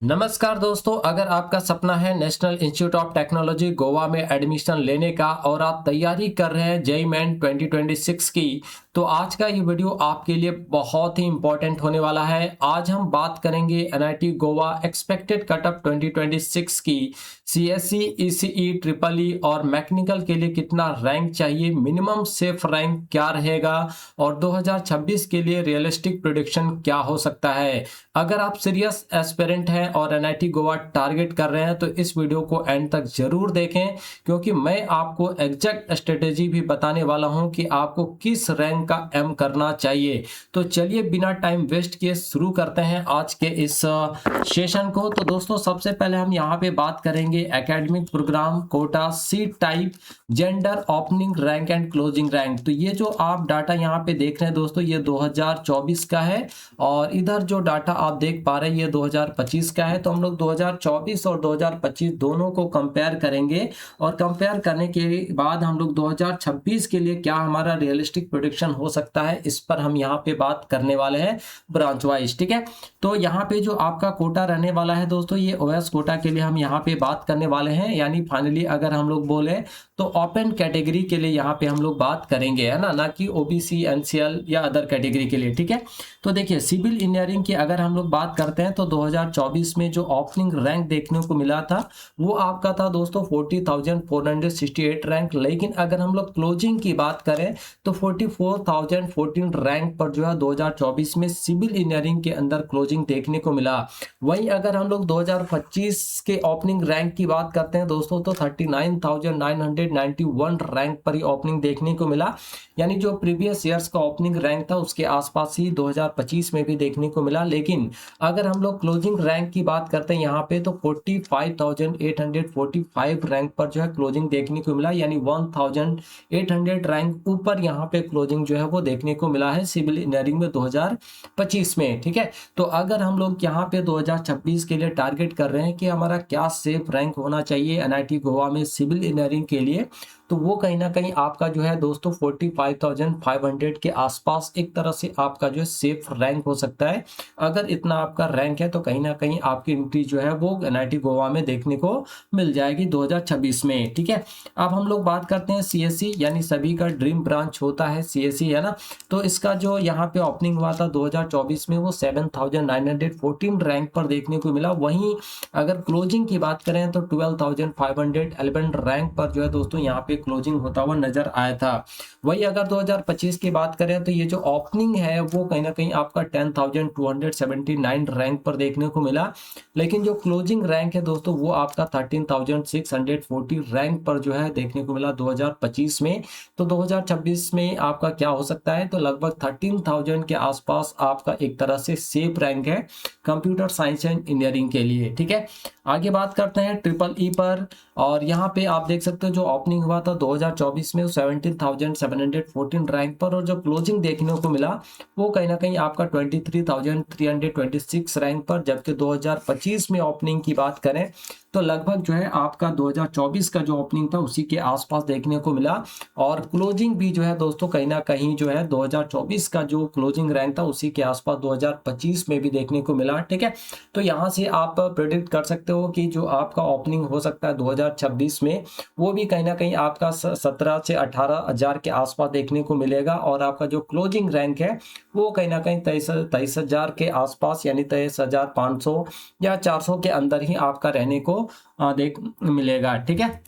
नमस्कार दोस्तों, अगर आपका सपना है national institute of technology Goa में एडमिशन लेने का और आप तैयारी कर रहे हैं जेईई मेन 2026 की, तो आज का ये वीडियो आपके लिए बहुत ही इंपॉर्टेंट होने वाला है। आज हम बात करेंगे एनआईटी गोवा एक्सपेक्टेड कटअप 2026 की। सीएससी, ईसीई, ट्रिपल ई और मैकेनिकल के लिए कितना रैंक चाहिए, मिनिमम सेफ रैंक क्या रहेगा और 2026 के लिए रियलिस्टिक प्रेडिक्शन क्या हो सकता है। अगर आप सीरियस एस्पिरेंट हैं और एनआईटी गोवा टारगेट कर रहे हैं तो इस वीडियो को एंड तक जरूर देखें, क्योंकि मैं आपको एग्जैक्ट स्ट्रेटेजी भी बताने वाला हूं कि आपको किस रैंक का एम करना चाहिए। तो चलिए बिना टाइम वेस्ट किए शुरू करते हैं आज के इस सेशन को। तो दोस्तों, सबसे पहले हम यहाँ पे बात करेंगे academic program, quota, seat type, gender, opening rank and closing rank. तो ये जो आप डाटा यहाँ पे देख रहे हैं दोस्तों, ये 2024 का है और इधर जो डाटा आप देख पा रहे हैं ये 2025 का है। तो हम लोग 2024 और 2025 दोनों को कंपेयर करेंगे और कंपेयर करने के बाद हम लोग 2026 के लिए क्या हमारा रियलिस्टिक प्रेडिक्शन हो सकता है, इस पर हम यहाँ पे बात करने वाले हैं ब्रांच वाइज। ठीक है, तो यहाँ पे जो आपका कोटा रहने वाला है दोस्तों, ये ओएस कोटा के लिए हम यहाँ पे बात करने वाले हैं। यानी फाइनली अगर हम लोग बोले तो ओपन कैटेगरी के लिए यहाँ पे हम लोग बात करेंगे, है ना कि ओबीसी, एनसीएल या अदर कैटेगरी के लिए। ठीक है, तो देखिए सिविल इंजीनियरिंग की अगर हम लोग बात करते हैं तो 2024 में जो ओपनिंग रैंक देखने को मिला था वो आपका था दोस्तों 40,468 रैंक। लेकिन अगर हम लोग क्लोजिंग की बात करें तो 44,014 रैंक पर जो है 2024 में सिविल इंजीनियरिंग के अंदर क्लोजिंग देखने को मिला। वहीं अगर हम लोग 2025 के ओपनिंग रैंक की बात करते हैं दोस्तों तो 39,991 रैंक पर ही ओपनिंग देखने को मिला। यानी जो प्रीवियस ईयर्स का ओपनिंग रैंक था उसके आसपास ही 2025 में भी देखने को मिला। लेकिन अगर हम लोग क्लोजिंग रैंक की बात करते हैं यहाँ पे तो 45,845 रैंक पर जो है क्लोजिंग देखने को मिला। यानी 1,800 रैंक ऊपर यहाँ पे क्लोजिंग जो है वो देखने को मिला है सिविल इंजीनियरिंग में 2025 में। ठीक है, तो अगर हम लोग यहाँ पे 2026 के लिए टारगेट कर रहे हैं कि हमारा क्या सेफ रैंक होना चाहिए एनआईटी गोवा में सिविल इंजीनियरिंग के लिए, तो वो कहीं ना कहीं आपका जो है दोस्तों 45,500 के आसपास एक तरह से आपका जो है सेफ रैंक हो सकता है। अगर इतना आपका रैंक है तो कहीं ना कहीं आपकी एंट्री जो है वो एनआईटी गोवा में देखने को मिल जाएगी 2026 में। ठीक है, अब हम लोग बात करते हैं सीएससी, यानी सभी का ड्रीम ब्रांच होता है सीएससी, है ना। तो इसका जो यहाँ पे ओपनिंग हुआ था 2024 में वो 7,914 रैंक पर देखने को मिला। वहीं अगर क्लोजिंग की बात करें तो 12,511 रैंक पर जो है दोस्तों यहाँ पे क्लोजिंग होता हुआ नजर आया था। वही अगर 2025 की बात करें तो ये जो ओपनिंग है वो कहीं ना कहीं आपका 10,279 रैंक पर देखने को मिला। लेकिन जो क्लोजिंग रैंक है दोस्तों वो आपका 13,640 रैंक पर जो है देखने को मिला 2025 में। तो 2026 में आपका क्या हो सकता है, तो लगभग 13,000 के आसपास आपका एक तरह से सेफ रैंक है कंप्यूटर साइंस एंड इंजीनियरिंग के लिए। ठीक है, आगे बात करते हैं ट्रिपल ई पर और यहाँ पे आप देख सकते हो जो ओपनिंग हुआ था 2024 में 17,714 रैंक पर और जो क्लोजिंग देखने को मिला वो कहीं ना कहीं आपका 23,326 रैंक पर। जबकि 2025 में ओपनिंग की बात करें तो लगभग जो है आपका 2024 का जो ओपनिंग था उसी के आसपास देखने को मिला और क्लोजिंग भी जो है दोस्तों कहीं ना कहीं जो है 2024 का जो क्लोजिंग रैंक था उसी के आसपास 2025 में भी देखने को मिला। ठीक है, तो यहाँ से आप प्रेडिक्ट कर सकते हो कि जो आपका ओपनिंग हो सकता है 2026 में वो भी कहीं ना कहीं आपका 17 से 18 हजार के आसपास देखने को मिलेगा और आपका जो क्लोजिंग रैंक है वो कहीं ना कहीं 23 हजार के आसपास, यानी 23,500 या 400 के अंदर ही आपका रहने को देख मिलेगा। ठीक है,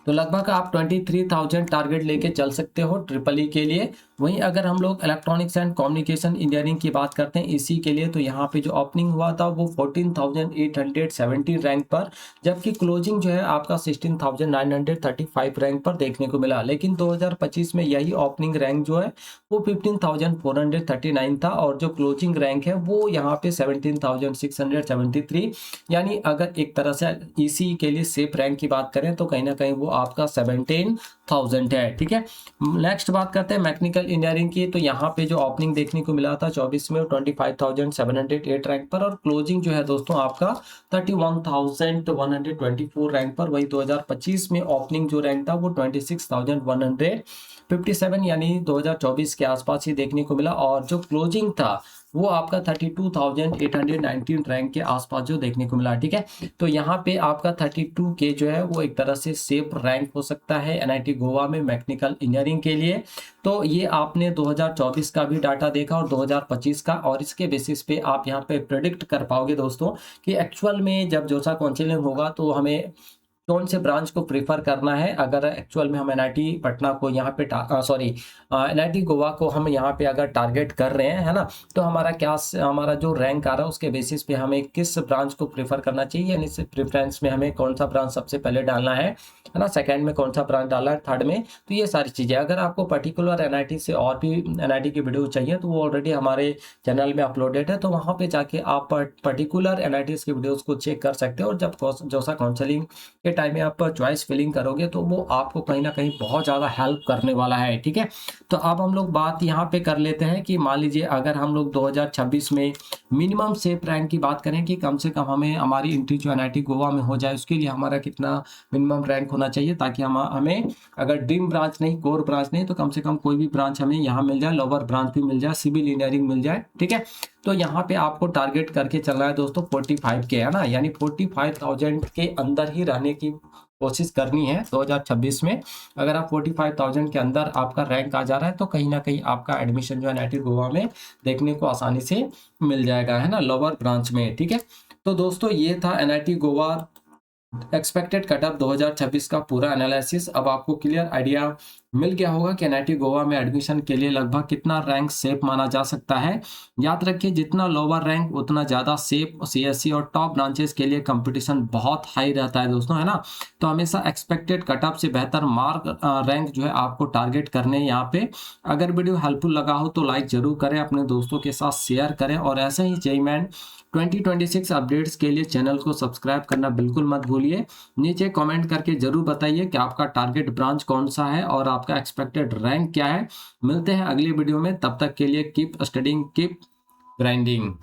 तो लगभग आप 23,000 टारगेट लेके चल सकते हो ट्रिपल ई के लिए। वहीं अगर हम लोग इलेक्ट्रॉनिक्स एंड कम्युनिकेशन इंजीनियरिंग की बात करते हैं इसी के लिए, तो यहाँ पे जो ओपनिंग हुआ था वो 14,870 रैंक पर, जबकि क्लोजिंग जो है आपका 16,935 रैंक पर देखने को मिला। लेकिन 2025 में यही ओपनिंग रैंक जो है वो 15,439 था और जो क्लोजिंग रैंक है वो यहाँ पे 17,673। यानी अगर एक तरह से इसी के लिए सेफ रैंक की बात करें तो कहीं ना कहीं वो आपका 17,000 है। ठीक है, नेक्स्ट बात करते हैं मैकेनिकल इंजीनियरिंग की। तो यहाँ पे जो ओपनिंग देखने को मिला था 24 में 25,708 रैंक पर और क्लोजिंग जो है दोस्तों आपका 31,124 रैंक पर। वही 2025 में ओपनिंग जो रैंक था वो 26,157, यानी 2024 के आसपास ही देखने को मिला और जो क्लोजिंग था वो आपका 32,819 रैंक के आसपास जो देखने को मिला। ठीक है, तो यहाँ पे आपका 32K जो है वो एक तरह से सेफ रैंक हो सकता है एनआईटी गोवा में मैकेनिकल इंजीनियरिंग के लिए। तो ये आपने 2024 का भी डाटा देखा और 2025 का, और इसके बेसिस पे आप यहाँ पे प्रेडिक्ट कर पाओगे दोस्तों कि एक्चुअल में जब जोसा काउंसलिंग होगा तो हमें कौन से ब्रांच को प्रेफर करना है। अगर एक्चुअल में हम एनआईटी पटना को यहाँ पे सॉरी एनआईटी गोवा को हम यहाँ पे अगर टारगेट कर रहे हैं, है ना, तो हमारा क्या हमारा जो रैंक आ रहा है उसके बेसिस पे हमें किस ब्रांच को प्रेफर करना चाहिए, यानी प्रेफरेंस में हमें कौन सा ब्रांच सबसे पहले डालना है ना, सेकंड में कौन सा ब्रांच डालना है, थर्ड में। तो ये सारी चीज़ें, अगर आपको पर्टिकुलर एनआईटी से और भी एनआईटी की वीडियो चाहिए तो वो ऑलरेडी हमारे चैनल में अपलोडेड है, तो वहाँ पे जाके आप पर्टिकुलर एनआईटी की वीडियोज़ को चेक कर सकते हो। और जब जोसा काउंसलिंग के टाइम में आप चॉइस फिलिंग करोगे तो वो आपको कहीं ना कहीं बहुत ज़्यादा हेल्प करने वाला है। ठीक है, तो अब हम लोग बात यहाँ पे कर लेते हैं कि मान लीजिए अगर हम लोग 2026 में मिनिमम सेफ रैंक की बात करें कि कम से कम हमें हमारी एंट्री जो एनआईटी गोवा में हो जाए, उसके लिए हमारा कितना मिनिमम रैंक होना चाहिए, ताकि हमें अगर ड्रीम ब्रांच नहीं, कोर ब्रांच नहीं, तो कम से कम कोई भी ब्रांच हमें यहाँ मिल जाए, लोअर ब्रांच भी मिल जाए, सिविल इंजीनियरिंग मिल जाए। ठीक है, तो यहाँ पे आपको टारगेट करके चलना है दोस्तों 45 के, है ना, यानी 45,000 के अंदर ही रहने की कोशिश करनी है 2026 में। अगर आप 45,000 के अंदर आपका रैंक आ जा रहा है तो कहीं ना कहीं आपका एडमिशन जो एनआईटी गोवा में देखने को आसानी से मिल जाएगा, है ना, लोअर ब्रांच में। ठीक है, तो दोस्तों ये था एनआईटी गोवा एक्सपेक्टेड कटअप 2026 का पूरा एनालिसिस। अब आपको क्लियर आइडिया मिल गया होगा कि एनआईटी गोवा में एडमिशन के लिए लगभग कितना रैंक सेफ माना जा सकता है। याद रखिए जितना लोअर रैंक उतना ज़्यादा सेफ सीएससी और टॉप ब्रांचेस के लिए कंपटीशन बहुत हाई रहता है दोस्तों, है ना। तो हमेशा एक्सपेक्टेड कटअप से बेहतर मार्क रैंक जो है आपको टारगेट करने यहाँ पे। अगर वीडियो हेल्पफुल लगा हो तो लाइक जरूर करें, अपने दोस्तों के साथ शेयर करें, और ऐसे ही जेईई 2026 अपडेट्स के लिए चैनल को सब्सक्राइब करना बिल्कुल मत भूलिए। नीचे कमेंट करके जरूर बताइए कि आपका टारगेट ब्रांच कौन सा है और आपका एक्सपेक्टेड रैंक क्या है। मिलते हैं अगली वीडियो में, तब तक के लिए कीप स्टडिंग, कीप ग्राइंडिंग।